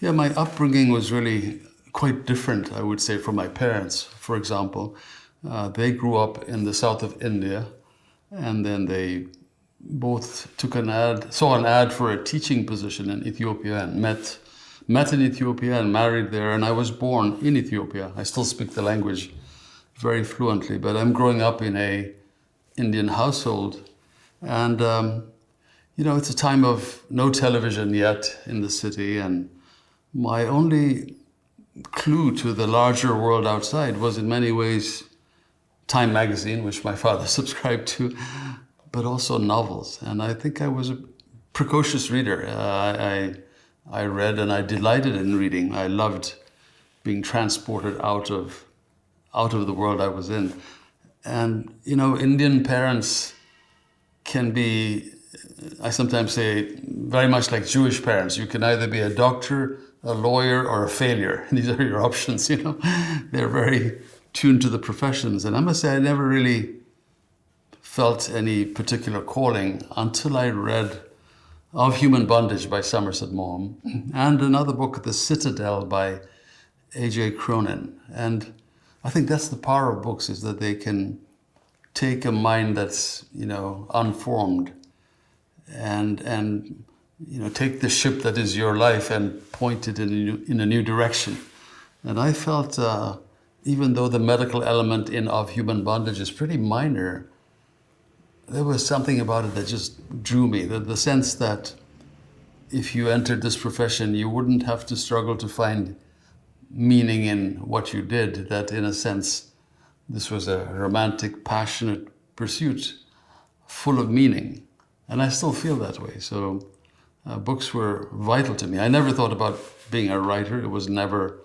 Yeah, my upbringing was really quite different, I would say, from my parents. For example, they grew up in the south of India, and then they both saw an ad for a teaching position in Ethiopia, and met in Ethiopia and married there. And I was born in Ethiopia. I still speak the language very fluently, but I'm growing up in a Indian household, and it's a time of no television yet in the city, and my only clue to the larger world outside was in many ways Time magazine, which my father subscribed to, but also novels. And I think I was a precocious reader. I read and I delighted in reading. I loved being transported out of the world I was in. And, Indian parents can be, I sometimes say, very much like Jewish parents. You can either be a doctor, a lawyer, or a failure. These are your options, They're very tuned to the professions. And I must say, I never really felt any particular calling until I read Of Human Bondage by Somerset Maugham and another book, The Citadel by A.J. Cronin. And I think that's the power of books, is that they can take a mind that's, unformed and take the ship that is your life and point it in a new direction. And I felt, even though the medical element in Of Human Bondage is pretty minor, there was something about it that just drew me. The sense that if you entered this profession, you wouldn't have to struggle to find meaning in what you did, that in a sense, this was a romantic, passionate pursuit full of meaning. And I still feel that way. So books were vital to me. I never thought about being a writer. It was never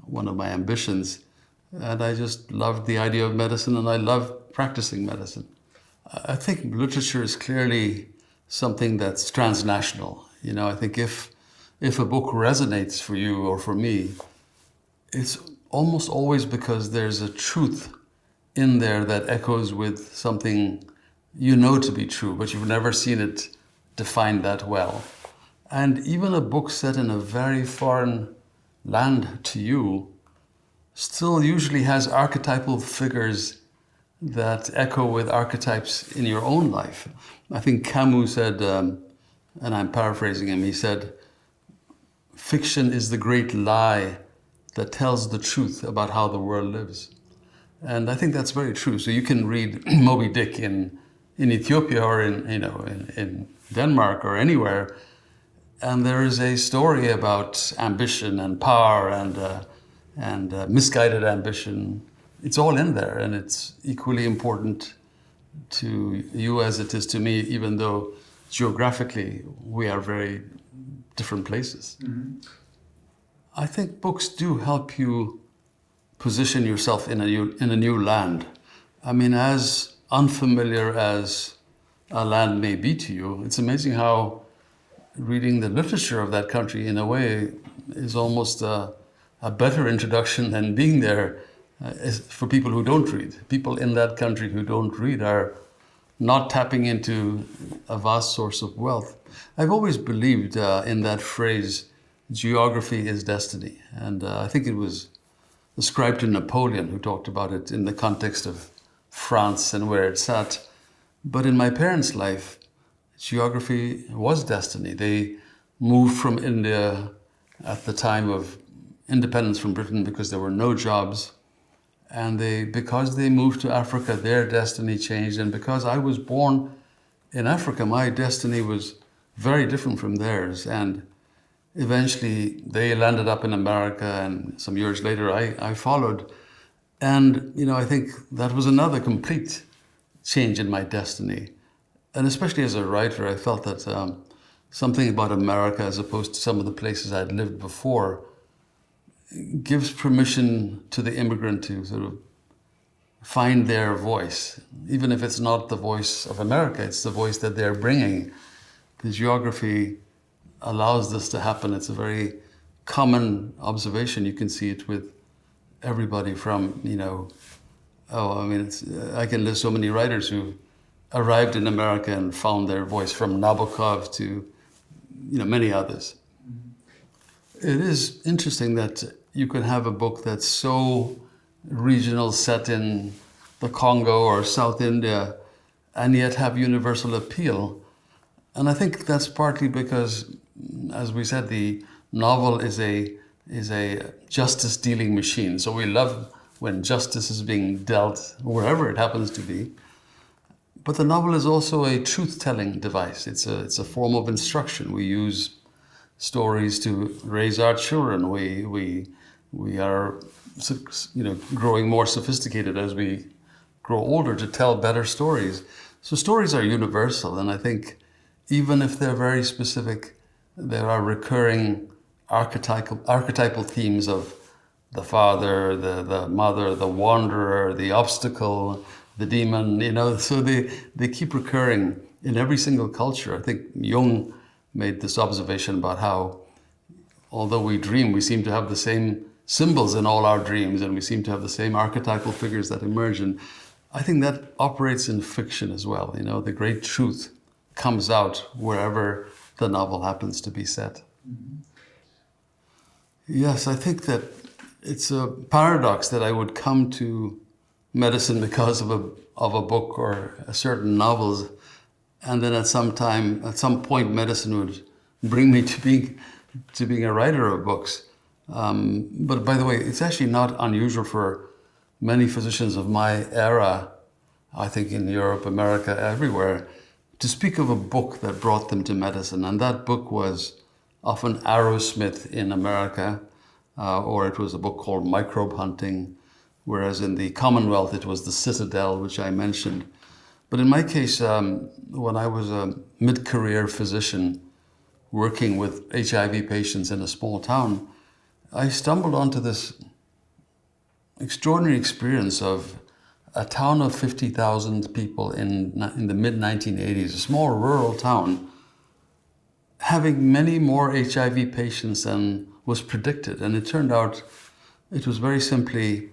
one of my ambitions. And I just loved the idea of medicine, and I love practicing medicine. I think literature is clearly something that's transnational. I think if a book resonates for you or for me, it's almost always because there's a truth in there that echoes with something to be true, but you've never seen it defined that well. And even a book set in a very foreign land to you still usually has archetypal figures that echo with archetypes in your own life. I think Camus said, and I'm paraphrasing him, he said, "Fiction is the great lie that tells the truth about how the world lives." And I think that's very true. So you can read Moby Dick in Ethiopia or in Denmark or anywhere, and there is a story about ambition and power and misguided ambition. It's all in there, and it's equally important to you as it is to me, even though geographically we are very different places. Mm-hmm. I think books do help you position yourself in a new land. I mean, as unfamiliar as a land may be to you, it's amazing how reading the literature of that country, in a way, is almost a better introduction than being there. For people who don't read. People in that country who don't read are not tapping into a vast source of wealth. I've always believed in that phrase, geography is destiny. And I think it was ascribed to Napoleon, who talked about it in the context of France and where it sat. But in my parents' life, geography was destiny. They moved from India at the time of independence from Britain because there were no jobs. And because they moved to Africa, their destiny changed. And because I was born in Africa, my destiny was very different from theirs. And eventually they landed up in America, and some years later I followed. And, I think that was another complete change in my destiny. And especially as a writer, I felt that something about America, as opposed to some of the places I'd lived before, gives permission to the immigrant to sort of find their voice. Even if it's not the voice of America, it's the voice that they're bringing. The geography allows this to happen. It's a very common observation. You can see it with everybody from, I can list so many writers who arrived in America and found their voice, from Nabokov to, many others. It is interesting that you can have a book that's so regional, set in the Congo or South India, and yet have universal appeal. And I think that's partly because, as we said, the novel is a justice dealing machine. So we love when justice is being dealt wherever it happens to be. But the novel is also a truth telling device. It's a form of instruction. We use stories to raise our children. We are, growing more sophisticated as we grow older to tell better stories. So stories are universal, and I think even if they're very specific, there are recurring archetypal themes of the father, the mother, the wanderer, the obstacle, the demon, so they keep recurring in every single culture. I think Jung made this observation about how, although we dream, we seem to have the same symbols in all our dreams, and we seem to have the same archetypal figures that emerge. And I think that operates in fiction as well. The great truth comes out wherever the novel happens to be set. Mm-hmm. Yes, I think that it's a paradox that I would come to medicine because of a book or a certain novels, and then at some point, medicine would bring me to being a writer of books. But by the way, it's actually not unusual for many physicians of my era, I think in Europe, America, everywhere, to speak of a book that brought them to medicine. And that book was often Arrowsmith in America, or it was a book called Microbe Hunting, whereas in the Commonwealth it was The Citadel, which I mentioned. But in my case, when I was a mid-career physician working with HIV patients in a small town, I stumbled onto this extraordinary experience of a town of 50,000 people in the mid-1980s, a small rural town, having many more HIV patients than was predicted. And it turned out it was very simply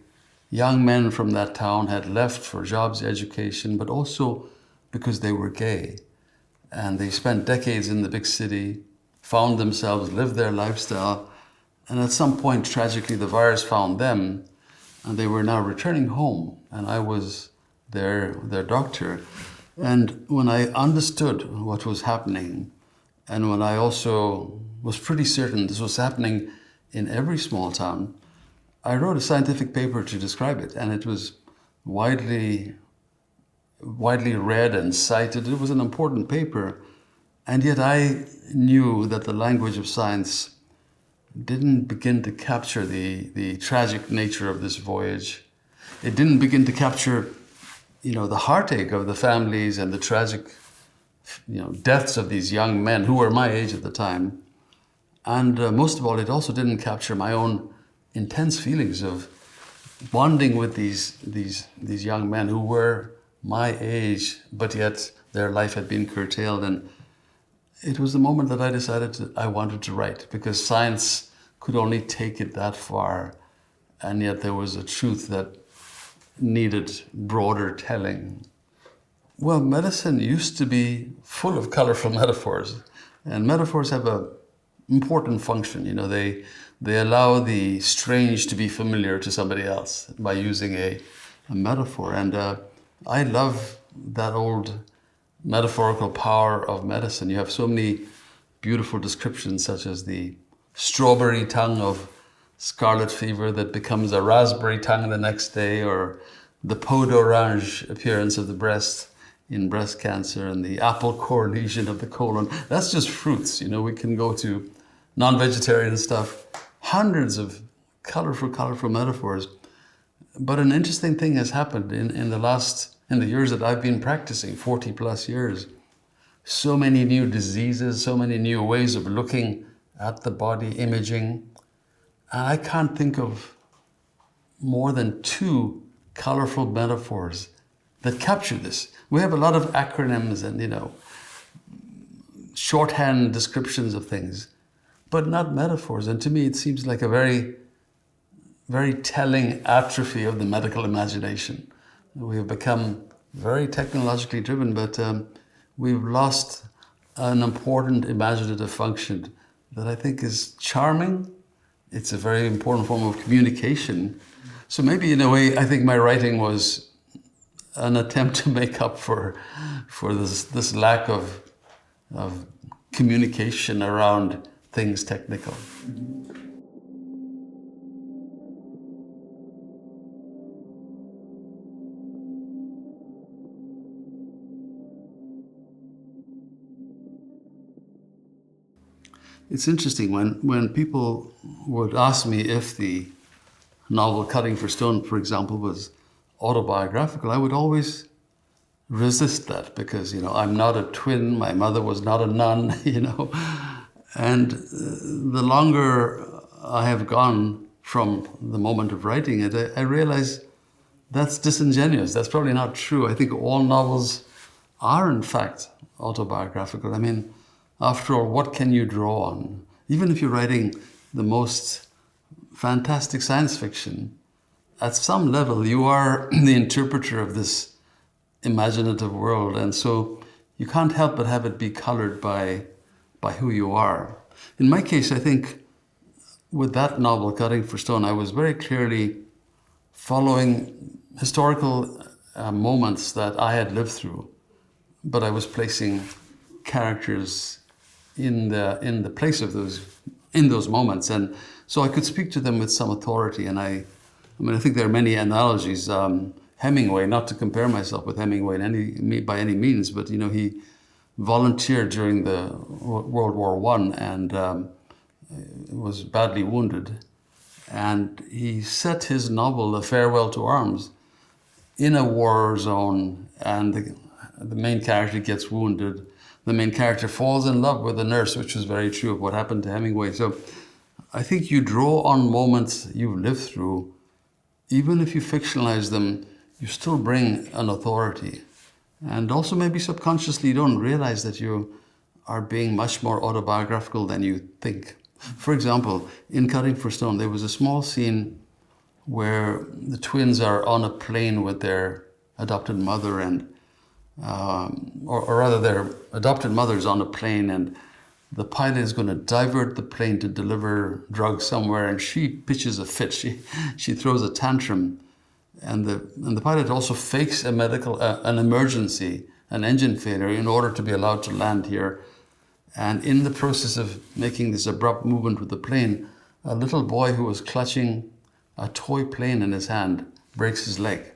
young men from that town had left for jobs, education, but also because they were gay. And they spent decades in the big city, found themselves, lived their lifestyle, and at some point, tragically, the virus found them, and they were now returning home, and I was their doctor. And when I understood what was happening, and when I also was pretty certain this was happening in every small town, I wrote a scientific paper to describe it, and it was widely read and cited. It was an important paper, and yet I knew that the language of science didn't begin to capture the tragic nature of this voyage. It didn't begin to capture, the heartache of the families and the tragic, deaths of these young men who were my age at the time. And most of all, it also didn't capture my own intense feelings of bonding with these young men who were my age, but yet their life had been curtailed. And it was the moment that I decided I wanted to write, because science could only take it that far, and yet there was a truth that needed broader telling. Well, medicine used to be full of colorful metaphors, and metaphors have an important function. They allow the strange to be familiar to somebody else by using a metaphor. And I love that old metaphorical power of medicine. You have so many beautiful descriptions, such as the strawberry tongue of scarlet fever that becomes a raspberry tongue the next day, or the peau d'orange appearance of the breast in breast cancer, and the apple core lesion of the colon. That's just fruits. We can go to non-vegetarian stuff, hundreds of colorful metaphors. But an interesting thing has happened in the years that I've been practicing, 40 plus years. So many new diseases, so many new ways of looking at the body, imaging. And I can't think of more than 2 colorful metaphors that capture this. We have a lot of acronyms and, shorthand descriptions of things, but not metaphors. And to me, it seems like a very, very telling atrophy of the medical imagination. We have become very technologically driven, but we've lost an important imaginative function that I think is charming it's a very important form of communication. So maybe in a way, I think my writing was an attempt to make up for this lack of communication around things technical. It's interesting when people would ask me if the novel Cutting for Stone, for example, was autobiographical, I would always resist that because, I'm not a twin, my mother was not a nun, And the longer I have gone from the moment of writing it, I realize that's disingenuous. That's probably not true. I think all novels are, in fact, autobiographical. I mean, after all, what can you draw on? Even if you're writing the most fantastic science fiction, at some level you are the interpreter of this imaginative world, and so you can't help but have it be colored by who you are. In my case, I think with that novel, Cutting for Stone, I was very clearly following historical moments that I had lived through, but I was placing characters in the place of those moments, and so I could speak to them with some authority. And I think there are many analogies. Hemingway, not to compare myself with Hemingway by any means, but he volunteered during the World War I and was badly wounded, and he set his novel, A Farewell to Arms, in a war zone, and the main character gets wounded. The main character falls in love with a nurse, which was very true of what happened to Hemingway. So I think you draw on moments you've lived through. Even if you fictionalize them, you still bring an authority. And also maybe subconsciously you don't realize that you are being much more autobiographical than you think. For example, in Cutting for Stone, there was a small scene where the twins are on a plane with their adopted mother, and or rather their adopted mother's on a plane, and the pilot is going to divert the plane to deliver drugs somewhere, and she pitches a fit. She throws a tantrum, and the pilot also fakes an emergency, an engine failure, in order to be allowed to land here. And in the process of making this abrupt movement with the plane, a little boy who was clutching a toy plane in his hand breaks his leg.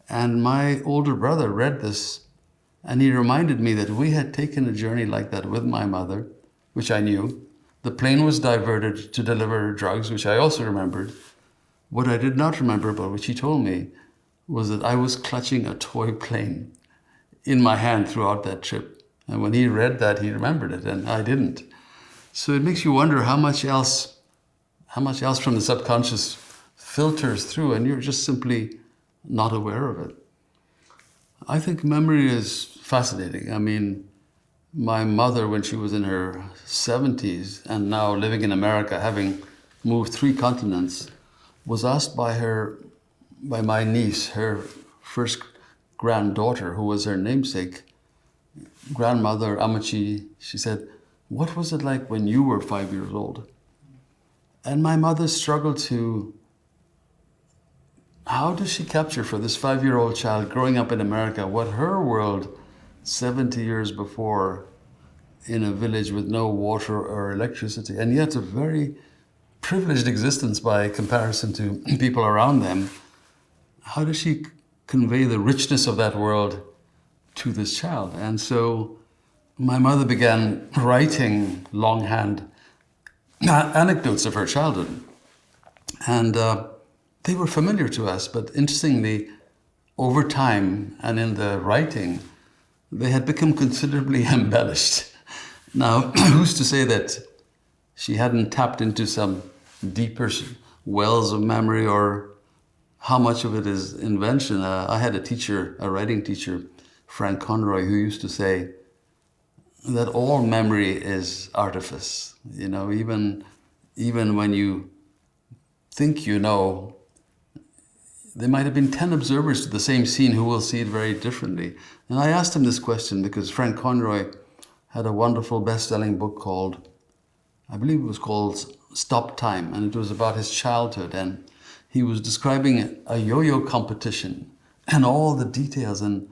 And my older brother read this, and he reminded me that we had taken a journey like that with my mother, which I knew. The plane was diverted to deliver drugs, which I also remembered. What I did not remember, but which he told me, was that I was clutching a toy plane in my hand throughout that trip. And when he read that, he remembered it, and I didn't. So it makes you wonder how much else from the subconscious filters through, and you're just simply not aware of it. I think memory is fascinating. I mean, my mother, when she was in her 70s and now living in America, having moved 3 continents, was asked by my niece, her first granddaughter, who was her namesake, grandmother Amachi, she said, "What was it like when you were 5 years old?" And my mother struggled to, how does she capture for this 5-year-old child growing up in America what her world 70 years before, in a village with no water or electricity, and yet a very privileged existence by comparison to people around them, how does she convey the richness of that world to this child? And so my mother began writing longhand anecdotes of her childhood. And they were familiar to us, but interestingly, over time and in the writing, they had become considerably embellished. Now, who's to say that she hadn't tapped into some deeper wells of memory, or how much of it is invention? I had a writing teacher, Frank Conroy, who used to say that all memory is artifice. Even when you think you know, there might have been 10 observers to the same scene who will see it very differently. And I asked him this question because Frank Conroy had a wonderful best-selling book called, I believe it was called stop time, and it was about his childhood, and he was describing a yo-yo competition and all the details. And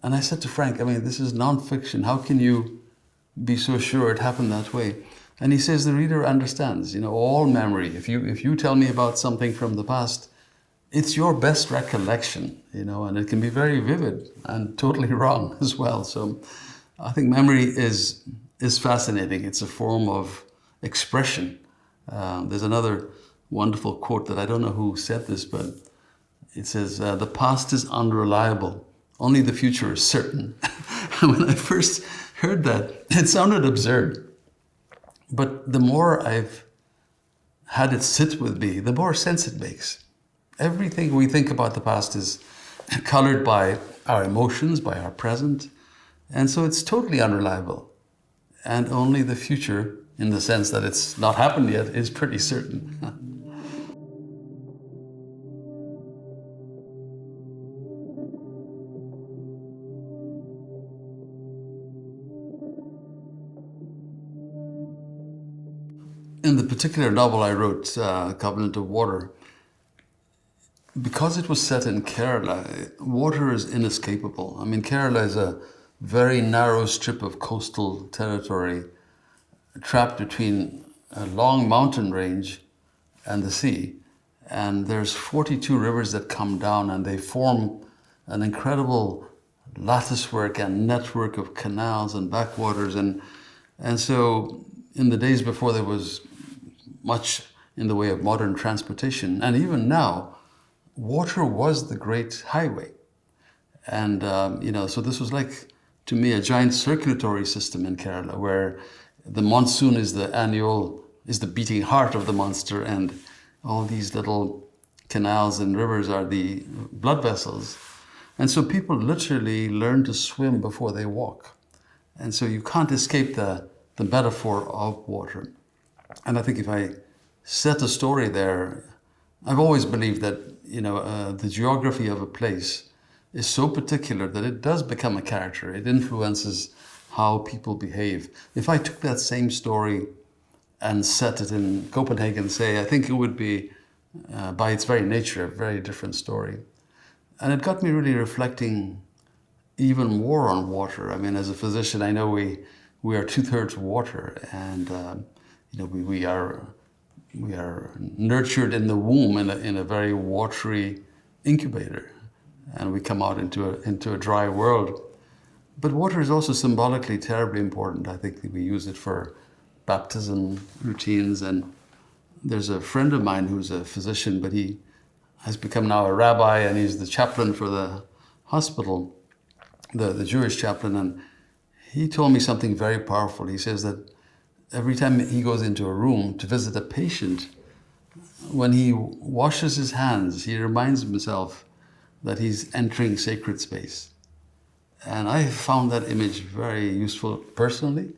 I said to Frank, I mean, this is nonfiction. How can you be so sure it happened that way? And he says the reader understands, all memory. If you tell me about something from the past, it's your best recollection, and it can be very vivid and totally wrong as well. So I think memory is fascinating. It's a form of expression. There's another wonderful quote that I don't know who said this, but it says, the past is unreliable. Only the future is certain. And when I first heard that, it sounded absurd. But the more I've had it sit with me, the more sense it makes. Everything we think about the past is colored by our emotions, by our present. And so it's totally unreliable. And only the future, in the sense that it's not happened yet, is pretty certain. In the particular novel I wrote, Covenant of Water, because it was set in Kerala, water is inescapable. I mean, Kerala is a very narrow strip of coastal territory trapped between a long mountain range and the sea. And there's 42 rivers that come down, and they form an incredible latticework and network of canals and backwaters. And so in the days before there was much in the way of modern transportation, and even now, water was the great highway. And, so this was like, to me, a giant circulatory system in Kerala, where the monsoon is the beating heart of the monster, and all these little canals and rivers are the blood vessels. And so people literally learn to swim before they walk. And so you can't escape the metaphor of water. And I think if I set a story there, I've always believed that, the geography of a place is so particular that it does become a character. It influences how people behave. If I took that same story and set it in Copenhagen, say, I think it would be, by its very nature, a very different story. And it got me really reflecting even more on water. I mean, as a physician, I know we are 2/3 water, and we are nurtured in the womb in a very watery incubator, and we come out into a dry world. But water is also symbolically terribly important. I think we use it for baptism routines, and there's a friend of mine who's a physician, but he has become now a rabbi, and he's the chaplain for the hospital, the Jewish chaplain, and he told me something very powerful. He says that every time he goes into a room to visit a patient, when he washes his hands, he reminds himself that he's entering sacred space. And I found that image very useful personally,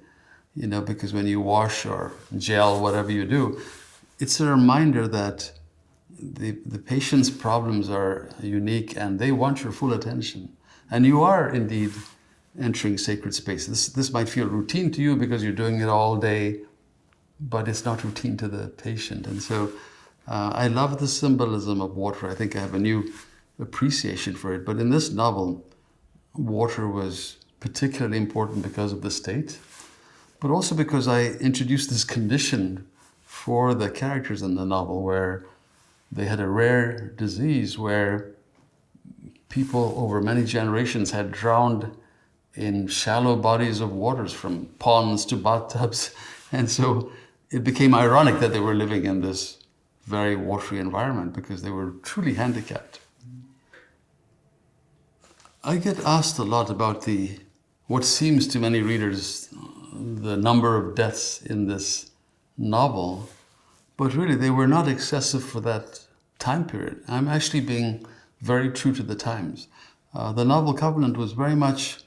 because when you wash or gel, whatever you do, it's a reminder that the patient's problems are unique and they want your full attention. And you are indeed entering sacred space. This might feel routine to you because you're doing it all day, but it's not routine to the patient. And so I love the symbolism of water. I think I have a new appreciation for it. But in this novel, water was particularly important because of the state, but also because I introduced this condition for the characters in the novel where they had a rare disease where people over many generations had drowned in shallow bodies of waters, from ponds to bathtubs. And so it became ironic that they were living in this very watery environment because they were truly handicapped. I get asked a lot about what seems to many readers the number of deaths in this novel, but really they were not excessive for that time period. I'm actually being very true to the times. The novel Covenant was very much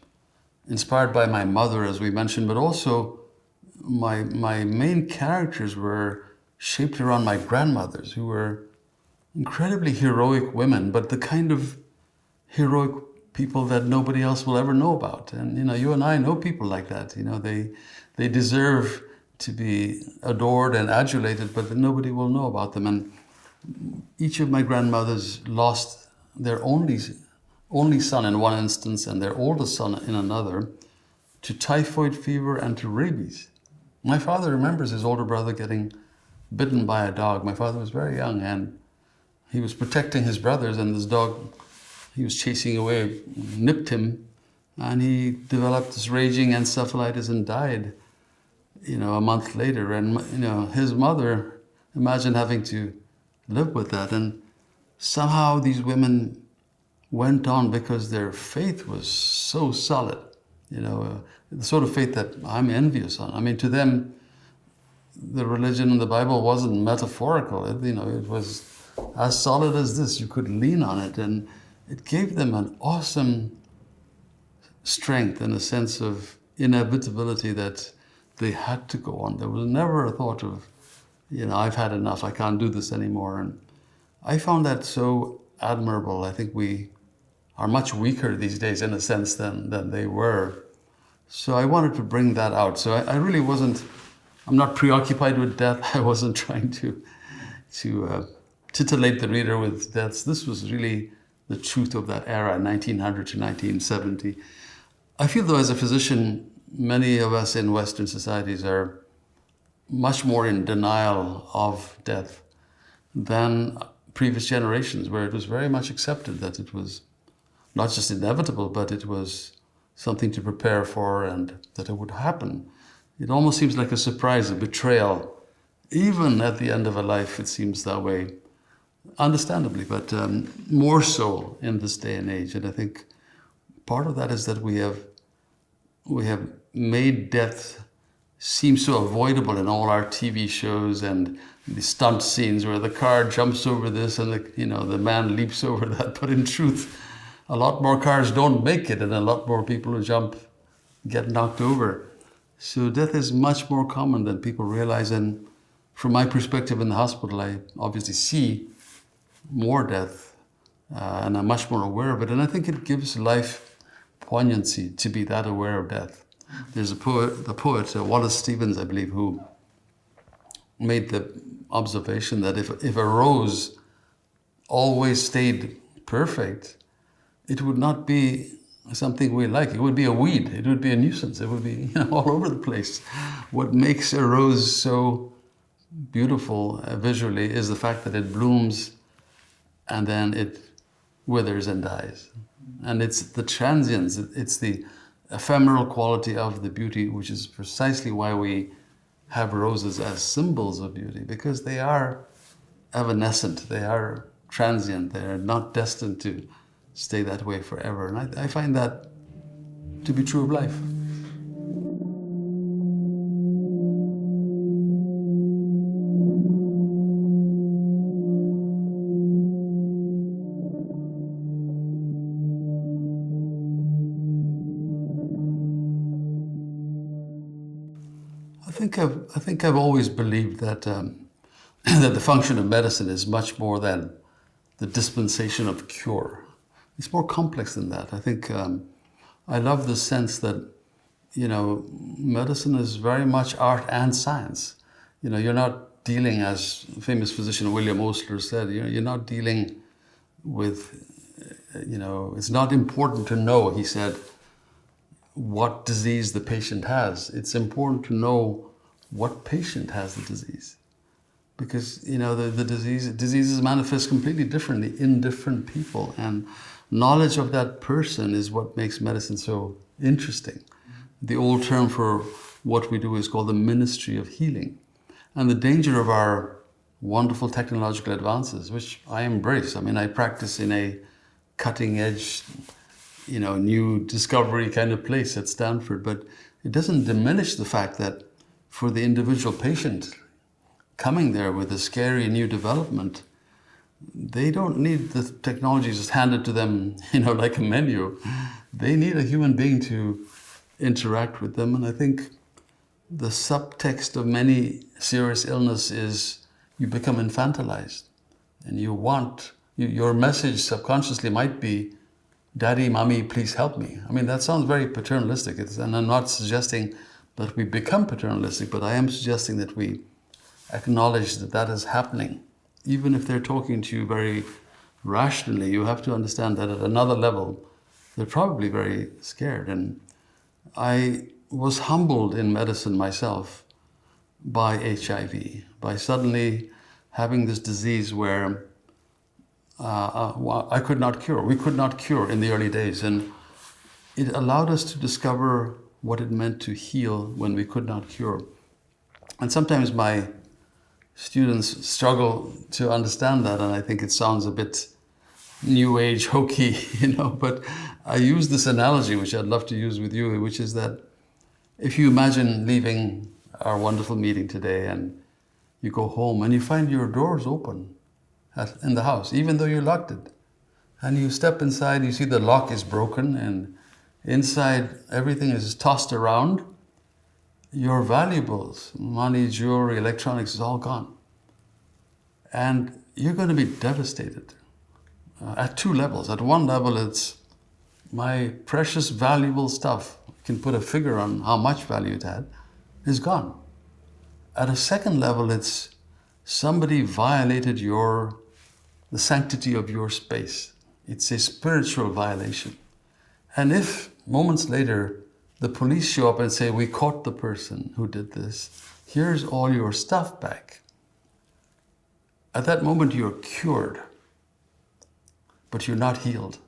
inspired by my mother, as we mentioned, but also my main characters were shaped around my grandmothers, who were incredibly heroic women, but the kind of heroic people that nobody else will ever know about. And you and I know people like that. They deserve to be adored and adulated, but nobody will know about them. And each of my grandmothers lost their only son in one instance and their oldest son in another to typhoid fever and to rabies. My father remembers his older brother getting bitten by a dog. My father was very young and he was protecting his brothers, and this dog he was chasing away nipped him, and he developed this raging encephalitis and died, a month later. And, his mother, imagine having to live with that. And somehow these women went on because their faith was so solid, the sort of faith that I'm envious on. I mean, to them, the religion in the Bible wasn't metaphorical. It was as solid as this. You could lean on it, and it gave them an awesome strength and a sense of inevitability that they had to go on. There was never a thought of, I've had enough, I can't do this anymore. And I found that so admirable. I think we are much weaker these days in a sense than they were. So I wanted to bring that out. So I really I'm not preoccupied with death. I wasn't trying to titillate the reader with deaths. This was really the truth of that era, 1900 to 1970. I feel though, as a physician, many of us in Western societies are much more in denial of death than previous generations, where it was very much accepted that it was not just inevitable, but it was something to prepare for and that it would happen. It almost seems like a surprise, a betrayal. Even at the end of a life, it seems that way, understandably, but more so in this day and age. And I think part of that is that we have made death seem so avoidable in all our TV shows and the stunt scenes where the car jumps over this and the man leaps over that. But in truth, a lot more cars don't make it, and a lot more people who jump get knocked over. So death is much more common than people realize. And from my perspective in the hospital, I obviously see more death, and I'm much more aware of it. And I think it gives life poignancy to be that aware of death. There's the poet Wallace Stevens, I believe, who made the observation that if a rose always stayed perfect, it would not be something we like. It would be a weed. It would be a nuisance. It would be all over the place. What makes a rose so beautiful visually is the fact that it blooms and then it withers and dies. And it's the transience, it's the ephemeral quality of the beauty, which is precisely why we have roses as symbols of beauty, because they are evanescent, they are transient, they are not destined to stay that way forever. And I find that to be true of life. I think I've always believed that that the function of medicine is much more than the dispensation of cure. It's more complex than that. I think I love the sense that medicine is very much art and science. You're not dealing, as famous physician William Osler said, you're not dealing with it's not important to know, he said, what disease the patient has. It's important to know what patient has the disease, because the diseases manifest completely differently in different people, and knowledge of that person is what makes medicine so interesting. The old term for what we do is called the ministry of healing, and the danger of our wonderful technological advances, which I embrace. I mean, I practice in a cutting edge, new discovery kind of place at Stanford, but it doesn't diminish the fact that for the individual patient coming there with a scary new development, they don't need the technology just handed to them, like a menu. They need a human being to interact with them. And I think the subtext of many serious illness is you become infantilized, and your message subconsciously might be, Daddy, Mommy, please help me. I mean, that sounds very paternalistic, and I'm not suggesting that we become paternalistic, but I am suggesting that we acknowledge that that is happening. Even if they're talking to you very rationally, you have to understand that at another level, they're probably very scared. And I was humbled in medicine myself by HIV, by suddenly having this disease where I could not cure. We could not cure in the early days. And it allowed us to discover what it meant to heal when we could not cure. And sometimes my students struggle to understand that, and I think it sounds a bit new age hokey, but I use this analogy, which I'd love to use with you, which is that if you imagine leaving our wonderful meeting today and you go home and you find your doors open in the house, even though you locked it, and you step inside, you see the lock is broken and inside everything is tossed around, your valuables, money, jewelry, electronics is all gone. And you're going to be devastated at two levels. At one level, it's my precious, valuable stuff, you can put a figure on how much value it had, is gone. At a second level, it's somebody violated the sanctity of your space. It's a spiritual violation. And if moments later the police show up and say, we caught the person who did this, here's all your stuff back. At that moment you're cured, but you're not healed.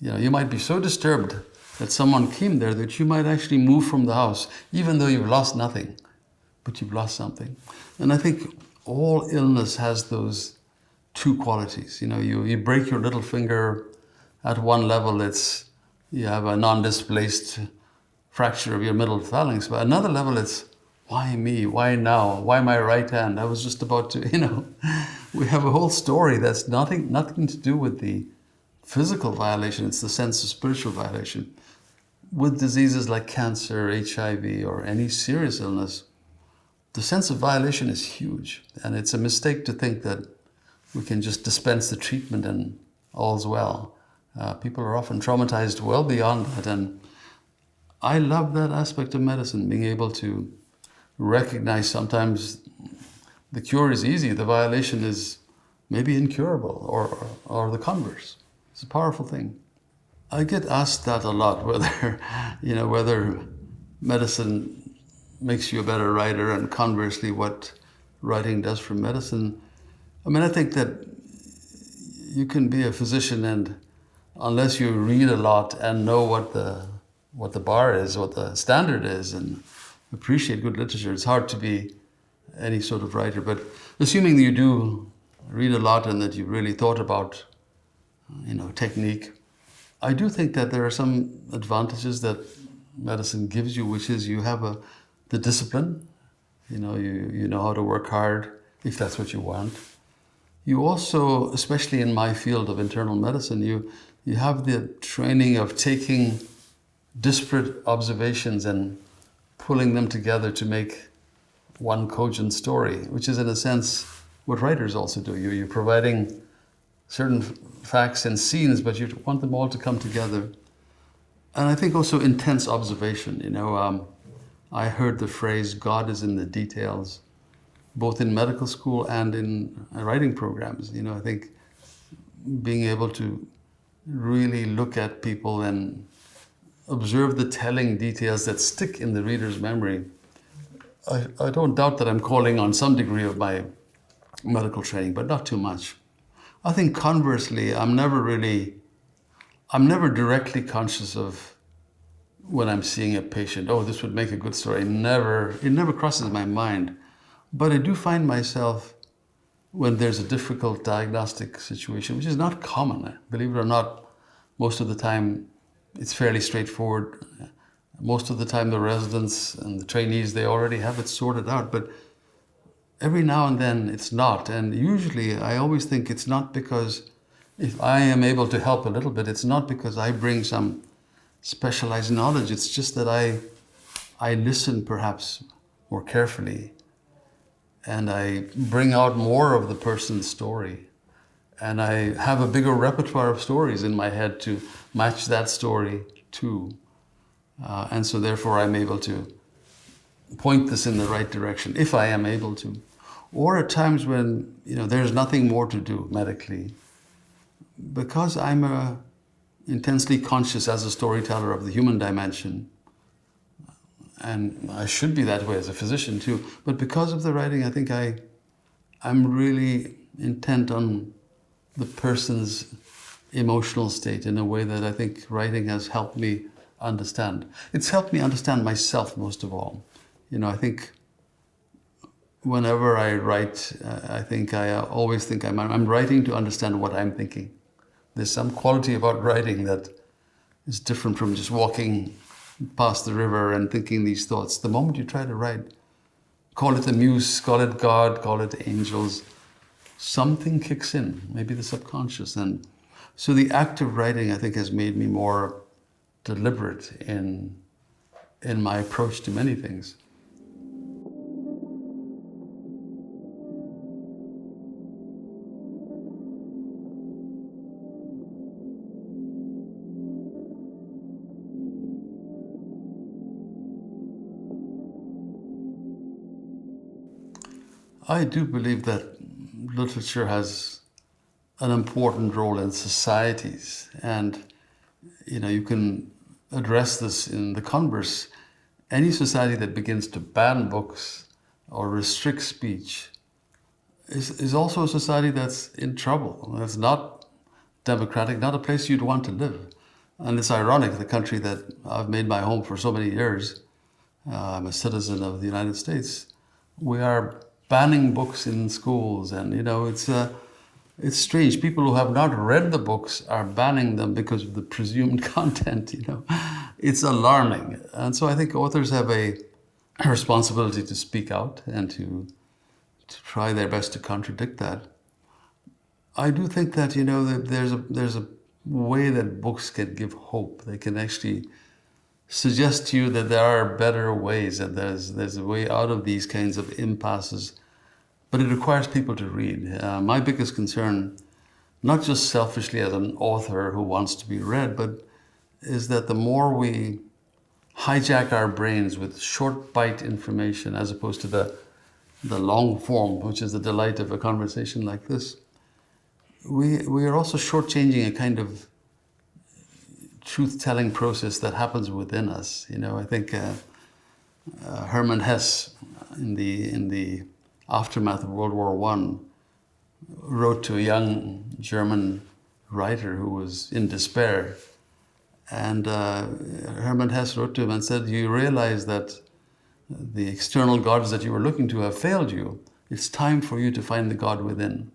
You might be so disturbed that someone came there that you might actually move from the house, even though you've lost nothing, but you've lost something. And I think all illness has those two qualities. You break your little finger, at one level you have a non-displaced fracture of your middle phalanx, but another level it's, why me? Why now? Why my right hand? I was just about to, we have a whole story that's nothing to do with the physical violation. It's the sense of spiritual violation. With diseases like cancer, HIV, or any serious illness, the sense of violation is huge. And it's a mistake to think that we can just dispense the treatment and all's well. People are often traumatized well beyond that. And I love that aspect of medicine, being able to recognize sometimes the cure is easy, the violation is maybe incurable, or the converse. It's a powerful thing. I get asked that a lot, whether medicine makes you a better writer, and conversely what writing does for medicine. I think that you can be a physician, and unless you read a lot and know what the bar is, what the standard is, and appreciate good literature, it's hard to be any sort of writer. But assuming that you do read a lot and that you really thought about, technique, I do think that there are some advantages that medicine gives you, which is you have the discipline, you know how to work hard if that's what you want. You also, especially in my field of internal medicine, you have the training of taking disparate observations and pulling them together to make one cogent story, which is in a sense what writers also do. You're providing certain facts and scenes, but you want them all to come together. And I think also intense observation. I heard the phrase, God is in the details, both in medical school and in writing programs. I think being able to really look at people and observe the telling details that stick in the reader's memory. I don't doubt that I'm calling on some degree of my medical training, but not too much. I think conversely, I'm never directly conscious of when I'm seeing a patient, this would make a good story. It never crosses my mind. But I do find myself, when there's a difficult diagnostic situation, which is not common, believe it or not, most of the time it's fairly straightforward. Most of the time the residents and the trainees, they already have it sorted out, but every now and then it's not. And usually I always think it's not because, if I am able to help a little bit, it's not because I bring some specialized knowledge. It's just that I listen perhaps more carefully, and I bring out more of the person's story. And I have a bigger repertoire of stories in my head to match that story to. And so therefore I'm able to point this in the right direction, if I am able to. Or at times when, there's nothing more to do medically. Because I'm intensely conscious as a storyteller of the human dimension, and I should be that way as a physician too, but because of the writing, I think I'm really intent on the person's emotional state in a way that I think writing has helped me understand. It's helped me understand myself most of all. I think whenever I write, I always think I'm writing to understand what I'm thinking. There's some quality about writing that is different from just walking past the river and thinking these thoughts. The moment you try to write, call it the muse, call it God, call it angels, something kicks in, maybe the subconscious. And so the act of writing, I think, has made me more deliberate in my approach to many things. I do believe that literature has an important role in societies, and you can address this in the converse. Any society that begins to ban books or restrict speech is also a society that's in trouble. That's not democratic, not a place you'd want to live. And it's ironic, the country that I've made my home for so many years, I'm a citizen of the United States, we are banning books in schools, and it's strange. People who have not read the books are banning them because of the presumed content. It's alarming, and so I think authors have a responsibility to speak out and to try their best to contradict that. I do think that that there's a way that books can give hope. They can actually suggest to you that there are better ways, and there's a way out of these kinds of impasses, but it requires people to read. My biggest concern, not just selfishly as an author who wants to be read, but is that the more we hijack our brains with short bite information as opposed to the long form, which is the delight of a conversation like this, we are also shortchanging a kind of truth-telling process that happens within us. I think Hermann Hesse, in the aftermath of World War I, wrote to a young German writer who was in despair. And Hermann Hesse wrote to him and said, "You realize that the external gods that you were looking to have failed you. It's time for you to find the God within."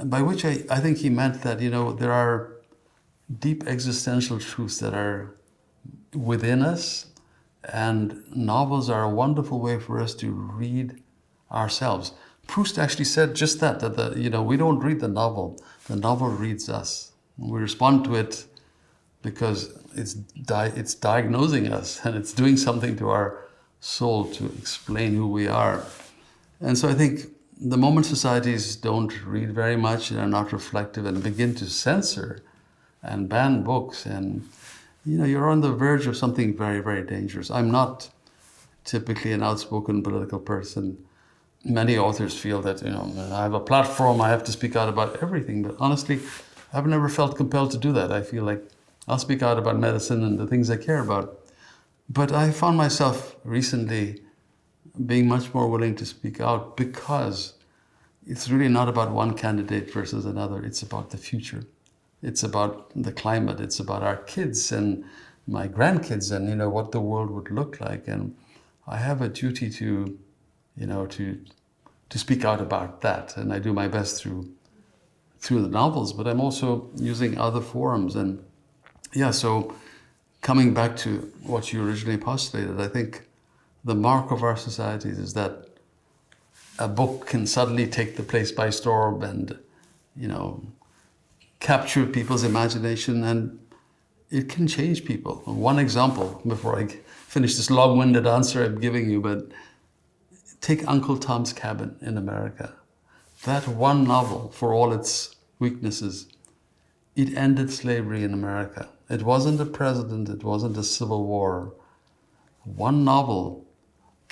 By which I think he meant that, there are deep existential truths that are within us, and novels are a wonderful way for us to read ourselves. Proust actually said just that we don't read the novel reads us. We respond to it because it's diagnosing us, and it's doing something to our soul to explain who we are. And so I think the moment societies don't read very much and are not reflective and begin to censor and ban books, and you're on the verge of something very, very dangerous. I'm not typically an outspoken political person. Many authors feel that I have a platform, I have to speak out about everything, but honestly, I've never felt compelled to do that. I feel like I'll speak out about medicine and the things I care about. But I found myself recently being much more willing to speak out because it's really not about one candidate versus another. It's about the future. It's about the climate. It's about our kids and my grandkids and, what the world would look like. And I have a duty to speak out about that. And I do my best through the novels, but I'm also using other forums. And so coming back to what you originally postulated, I think the mark of our societies is that a book can suddenly take the place by storm and, capture people's imagination, and it can change people. One example, before I finish this long-winded answer I'm giving you, but take Uncle Tom's Cabin in America. That one novel, for all its weaknesses, it ended slavery in America. It wasn't a president, it wasn't a civil war. One novel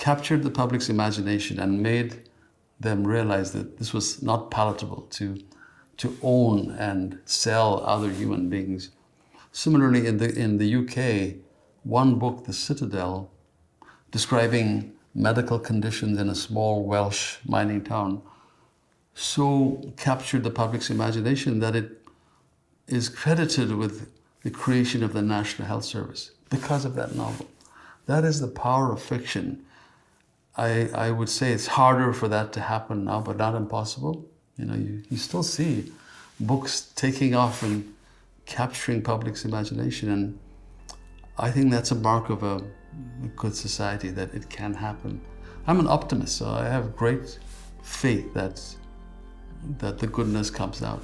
captured the public's imagination and made them realize that this was not palatable to own and sell other human beings. Similarly, in the UK, one book, The Citadel, describing medical conditions in a small Welsh mining town, so captured the public's imagination that it is credited with the creation of the National Health Service because of that novel. That is the power of fiction. I would say it's harder for that to happen now, but not impossible. You know, you still see books taking off and capturing public's imagination, and I think that's a mark of a good society, that it can happen. I'm an optimist, so I have great faith that the goodness comes out.